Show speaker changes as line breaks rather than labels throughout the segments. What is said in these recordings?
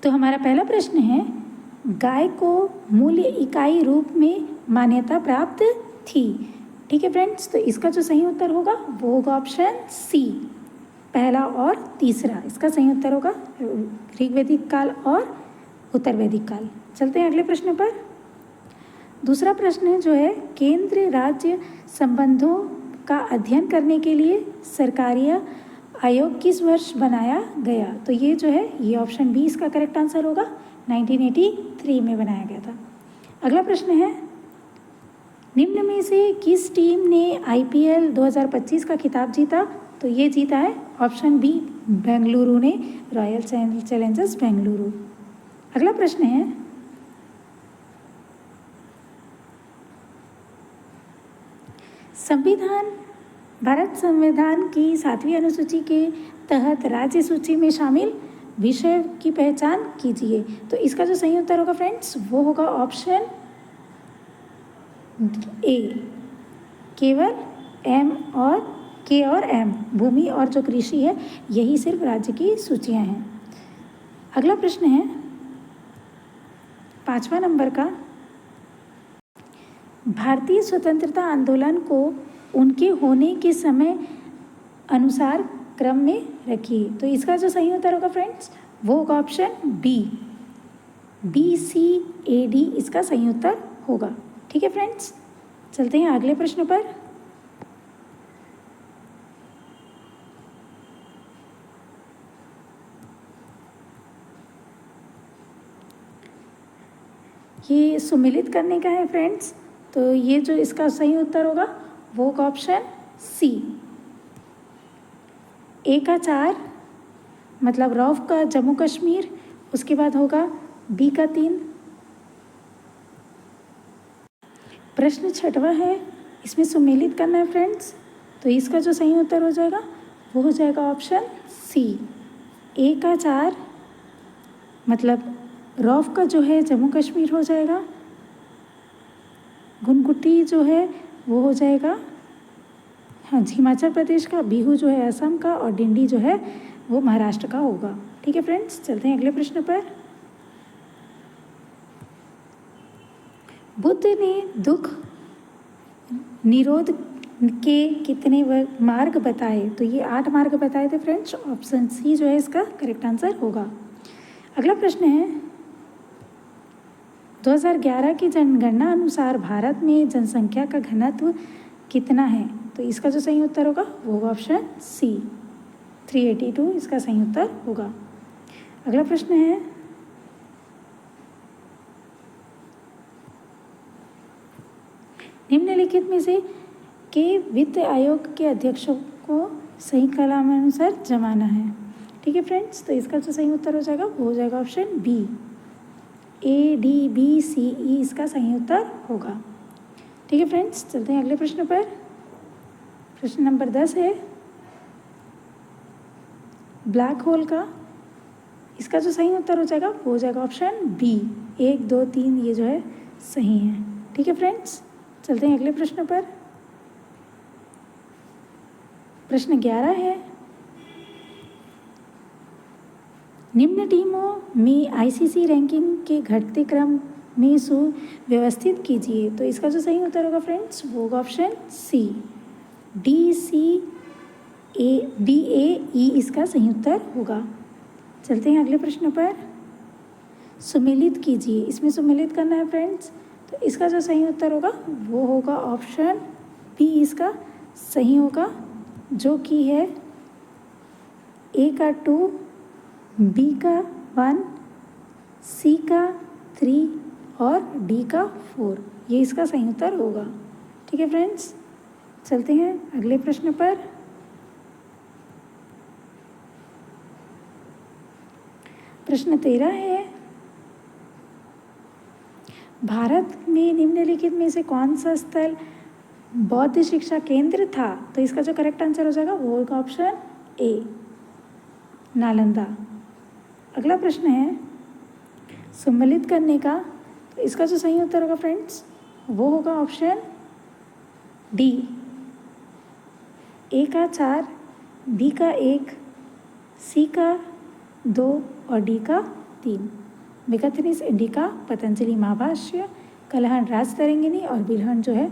तो हमारा पहला प्रश्न है, गाय को मूल्य इकाई रूप में मान्यता प्राप्त थी। ठीक है फ्रेंड्स, तो इसका जो सही उत्तर होगा वो होगा ऑप्शन सी, पहला और तीसरा। इसका सही उत्तर होगा ऋग्वैदिक काल और उत्तर वैदिक काल। चलते हैं अगले प्रश्न पर। दूसरा प्रश्न जो है, केंद्र राज्य संबंधों का अध्ययन करने के लिए सरकारी आयोग किस वर्ष बनाया गया? तो ये जो है ये ऑप्शन बी इसका करेक्ट आंसर होगा, 1983 में बनाया गया था। अगला प्रश्न है, निम्न में से किस टीम ने IPL 2025 का खिताब जीता? तो ये जीता है ऑप्शन बी, बेंगलुरु ने, रॉयल चैलेंजर्स बेंगलुरु। अगला प्रश्न है, भारत संविधान की 7वीं अनुसूची के तहत राज्य सूची में शामिल विषय की पहचान कीजिए। तो इसका जो सही उत्तर होगा फ्रेंड्स वो होगा ऑप्शन ए, केवल के और एम, भूमि और जो कृषि है यही सिर्फ राज्य की सूचियां हैं। अगला प्रश्न है 5वां नंबर का, भारतीय स्वतंत्रता आंदोलन को उनके होने के समय अनुसार क्रम में रखिए। तो इसका जो सही उत्तर होगा फ्रेंड्स वो होगा ऑप्शन बी, BCAD इसका सही उत्तर होगा। ठीक है फ्रेंड्स, चलते हैं अगले प्रश्न पर। ये सुमेलित करने का है फ्रेंड्स, तो ये जो इसका सही उत्तर होगा वो होगा ऑप्शन सी, A का 4 मतलब रौफ का जम्मू कश्मीर, उसके बाद होगा B का 3। प्रश्न 6वां है, इसमें सुमेलित करना है फ्रेंड्स, तो इसका जो सही उत्तर हो जाएगा वो हो जाएगा ऑप्शन सी, A का 4 मतलब रौफ का जो है जम्मू कश्मीर हो जाएगा, गुनगुटी जो है वो हो जाएगा हाँ हिमाचल प्रदेश का, बिहू जो है असम का और डिंडी जो है वो महाराष्ट्र का होगा। ठीक है फ्रेंड्स, चलते हैं अगले प्रश्न पर। बुद्ध ने दुख निरोध के कितने मार्ग बताए? तो ये 8 मार्ग बताए थे फ्रेंड्स, ऑप्शन सी जो है इसका करेक्ट आंसर होगा। अगला प्रश्न है, 2011 की जनगणना अनुसार भारत में जनसंख्या का घनत्व कितना है? तो इसका जो सही उत्तर होगा वो होगा ऑप्शन सी, 382 इसका सही उत्तर होगा। अगला प्रश्न है, निम्नलिखित में से के वित्त आयोग के अध्यक्षों को सही क्रमानुसार जमाना है। ठीक है फ्रेंड्स, तो इसका जो सही उत्तर हो जाएगा वो हो जाएगा ऑप्शन बी, ADBCE इसका सही उत्तर होगा। ठीक है फ्रेंड्स, चलते हैं अगले प्रश्न पर। प्रश्न नंबर 10 है, ब्लैक होल का, इसका जो सही उत्तर हो जाएगा वो हो जाएगा ऑप्शन बी, 1 2 3 ये जो है सही है। ठीक है फ्रेंड्स, चलते हैं अगले प्रश्न पर। प्रश्न 11 है, निम्न टीमों में ICC रैंकिंग के घटते क्रम में सुव्यवस्थित कीजिए। तो इसका जो सही उत्तर होगा फ्रेंड्स वो होगा ऑप्शन सी, DCABAE इसका सही उत्तर होगा। चलते हैं अगले प्रश्न पर। सुमेलित कीजिए, इसमें सुमेलित करना है फ्रेंड्स, तो इसका जो सही उत्तर होगा वो होगा ऑप्शन बी इसका सही होगा, जो कि है A का 2, B का 1, C का 3 और D का 4, ये इसका सही उत्तर होगा। ठीक है फ्रेंड्स, चलते हैं अगले प्रश्न पर। प्रश्न 13 है, भारत में निम्नलिखित में से कौन सा स्थल बौद्ध शिक्षा केंद्र था? तो इसका जो करेक्ट आंसर हो जाएगा वो होगा ऑप्शन ए, नालंदा। अगला प्रश्न है सम्मिलित करने का, तो इसका जो सही उत्तर होगा फ्रेंड्स वो होगा ऑप्शन डी, ए का 4, बी का 1, सी का 2 और डी का 3। विकथनिस इंडिका पतंजलि महाभाष्य, कलहन राजतरंगिणी और बिलहन जो है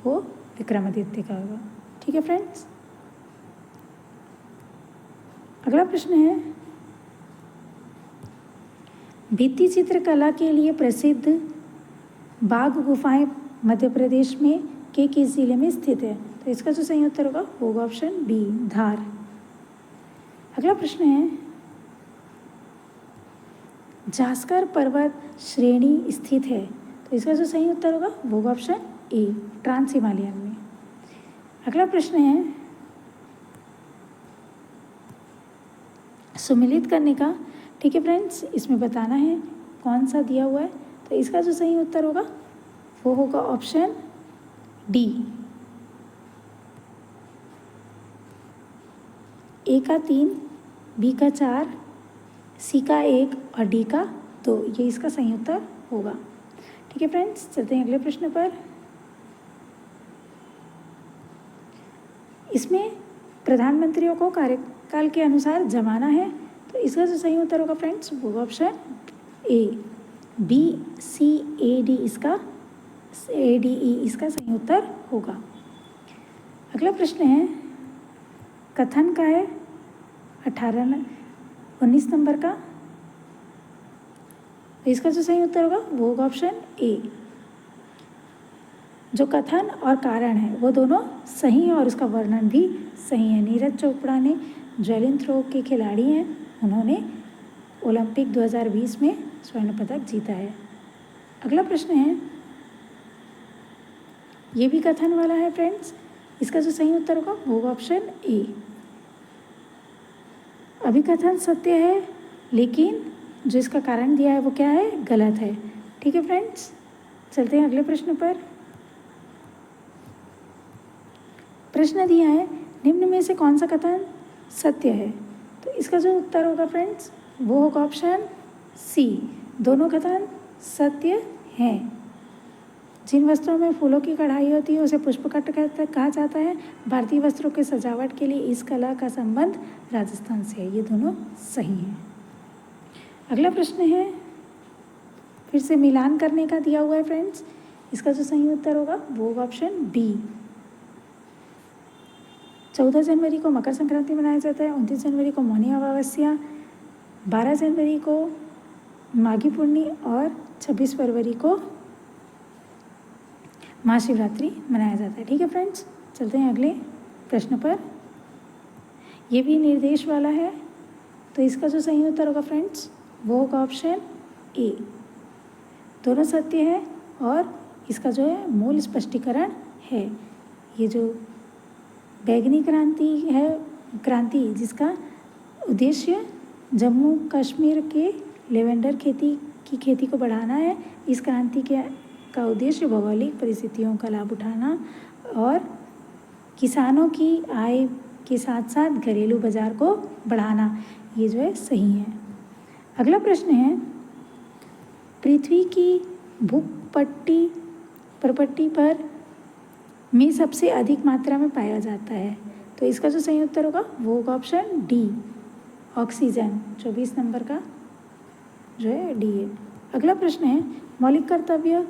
वो विक्रमादित्य का होगा। ठीक है फ्रेंड्स। अगला प्रश्न है, भित्ति चित्रकला के लिए प्रसिद्ध बाघ गुफाएं मध्य प्रदेश में के किस जिले में स्थित है? तो इसका जो सही उत्तर होगा ऑप्शन बी, धार। अगला प्रश्न है, जास्कर पर्वत श्रेणी स्थित है, तो इसका जो सही उत्तर होगा ऑप्शन ए, ट्रांस हिमालयन में। अगला प्रश्न है, सुमिलित करने का, ठीक है फ्रेंड्स, इसमें बताना है कौन सा दिया हुआ है, तो इसका जो सही उत्तर होगा वो होगा ऑप्शन डी, ए का 3, बी का 4, सी का 1 और डी का 2, ये इसका सही उत्तर होगा। ठीक है फ्रेंड्स, चलते हैं अगले प्रश्न पर। इसमें प्रधानमंत्रियों को कार्यकाल के अनुसार जमाना है, तो इसका जो सही उत्तर होगा फ्रेंड्स वो option A, B C A D, इसका ए डी ई इसका सही उत्तर होगा। अगला प्रश्न है, कथन का है 19 नंबर का, तो इसका जो सही उत्तर होगा वो होगा ऑप्शन ए। जो कथन और कारण है वो दोनों सही हैं और उसका वर्णन भी सही है। नीरज चोपड़ा ने जैवलिन थ्रो के खिलाड़ी हैं, उन्होंने ओलंपिक 2020 में स्वर्ण पदक जीता है। अगला प्रश्न है, ये भी कथन वाला है फ्रेंड्स, इसका जो सही उत्तर होगा वो होगा ऑप्शन ए। अभिकथन सत्य है लेकिन जो इसका कारण दिया है वो क्या है, गलत है। ठीक है फ्रेंड्स, चलते हैं अगले प्रश्न पर। प्रश्न दिया है, निम्न में से कौन सा कथन सत्य है? तो इसका जो उत्तर होगा फ्रेंड्स वो होगा ऑप्शन सी, दोनों कथन सत्य हैं। जिन वस्त्रों में फूलों की कढ़ाई होती है उसे पुष्पकट कहा जाता है। भारतीय वस्त्रों के सजावट के लिए इस कला का संबंध राजस्थान से है। ये दोनों सही हैं। अगला प्रश्न है, फिर से मिलान करने का दिया हुआ है फ्रेंड्स, इसका जो सही उत्तर होगा वो होगा ऑप्शन बी। 14 जनवरी को मकर संक्रांति मनाया जाता है, 29 जनवरी को मौनी अमावस्या, 12 जनवरी को माघी पूर्णी और 26 फरवरी को महाशिवरात्रि मनाया जाता है। ठीक है फ्रेंड्स, चलते हैं अगले प्रश्न पर। ये भी निर्देश वाला है, तो इसका जो सही उत्तर होगा फ्रेंड्स वो होगा ऑप्शन ए, दोनों सत्य है और इसका जो है मूल स्पष्टीकरण है। ये जो बैगनी क्रांति जिसका उद्देश्य जम्मू कश्मीर के लेवेंडर खेती को बढ़ाना है, इस क्रांति का उद्देश्य भौगोलिक परिस्थितियों का लाभ उठाना और किसानों की आय के साथ साथ घरेलू बाजार को बढ़ाना, ये जो है सही है। अगला प्रश्न है, पृथ्वी की प्रपट्टी पर में सबसे अधिक मात्रा में पाया जाता है, तो इसका जो सही उत्तर होगा वो होगा ऑप्शन डी, ऑक्सीजन। 24 नंबर का जो है डी है। अगला प्रश्न है, मौलिक कर्तव्य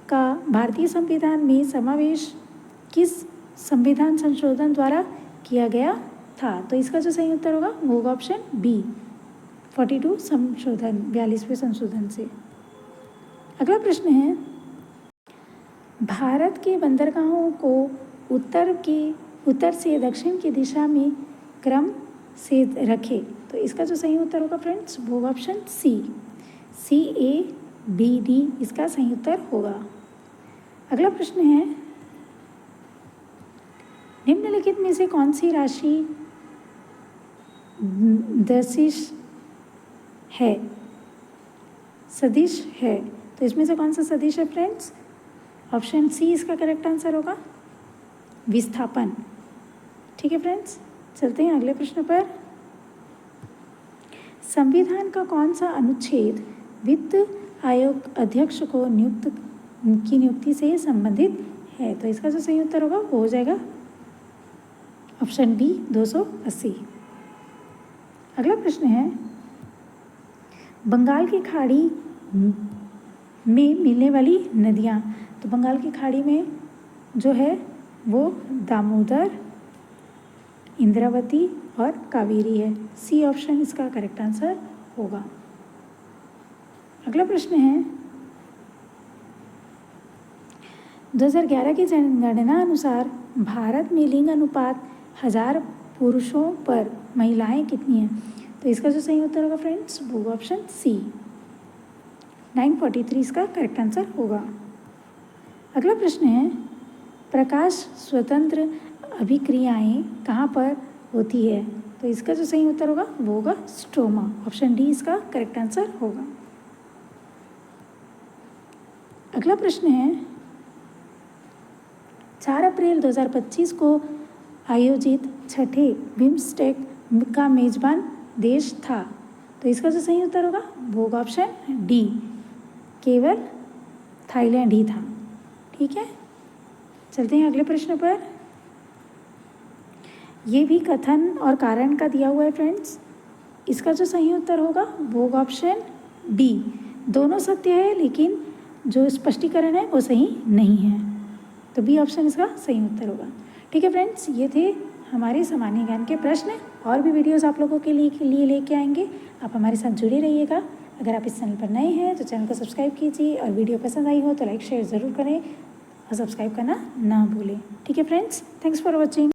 का भारतीय संविधान में समावेश किस संविधान संशोधन द्वारा किया गया था? तो इसका जो सही उत्तर होगा वो होगा ऑप्शन बी, 42 संशोधन, 42वें संशोधन से। अगला प्रश्न है, भारत के बंदरगाहों को उत्तर से दक्षिण की दिशा में क्रम से रखे, तो इसका जो सही उत्तर होगा फ्रेंड्स वो होगा option C A B D, इसका सही उत्तर होगा। अगला प्रश्न है, निम्नलिखित में से कौन सी राशि सदिश है? तो इसमें से कौन सा सदिश है फ्रेंड्स? ऑप्शन सी इसका करेक्ट आंसर होगा, विस्थापन। ठीक है फ्रेंड्स, चलते हैं अगले प्रश्न पर। संविधान का कौन सा अनुच्छेद वित्त आयोग अध्यक्ष को नियुक्ति से संबंधित है? तो इसका जो सही उत्तर होगा वो हो जाएगा ऑप्शन बी, 280। अगला प्रश्न है, बंगाल की खाड़ी में मिलने वाली नदियाँ, तो बंगाल की खाड़ी में जो है वो दामोदर, इंद्रावती और कावेरी है। सी ऑप्शन इसका करेक्ट आंसर होगा। अगला प्रश्न है 2011 की जनगणना अनुसार भारत में लिंग अनुपात 1000 पुरुषों पर महिलाएं कितनी हैं? तो इसका जो सही उत्तर होगा फ्रेंड्स वो ऑप्शन सी 943 इसका करेक्ट आंसर होगा। अगला प्रश्न है प्रकाश स्वतंत्र अभिक्रियाएं कहाँ पर होती है? तो इसका जो सही उत्तर होगा वो होगा स्ट्रोमा, ऑप्शन डी इसका करेक्ट आंसर होगा। अगला प्रश्न है 4 अप्रैल 2025 को आयोजित छठे बिम्स्टेक का मेजबान देश था। तो इसका जो सही उत्तर होगा वो होगा ऑप्शन डी, केवल थाईलैंड ही था। ठीक है, चलते हैं अगले प्रश्न पर। ये भी कथन और कारण का दिया हुआ है फ्रेंड्स। इसका जो सही उत्तर होगा वो होगा ऑप्शन बी, दोनों सत्य है लेकिन जो स्पष्टीकरण है वो सही नहीं है। तो बी ऑप्शन इसका सही उत्तर होगा। ठीक है फ्रेंड्स, ये थे हमारे सामान्य ज्ञान के प्रश्न। और भी वीडियोस आप लोगों के लिए लेके आएंगे। आप हमारे साथ जुड़े रहिएगा। अगर आप इस चैनल पर नए हैं तो चैनल को सब्सक्राइब कीजिए और वीडियो पसंद आई हो तो लाइक शेयर ज़रूर करें और सब्सक्राइब करना ना भूलें। ठीक है फ्रेंड्स, थैंक्स फॉर वॉचिंग।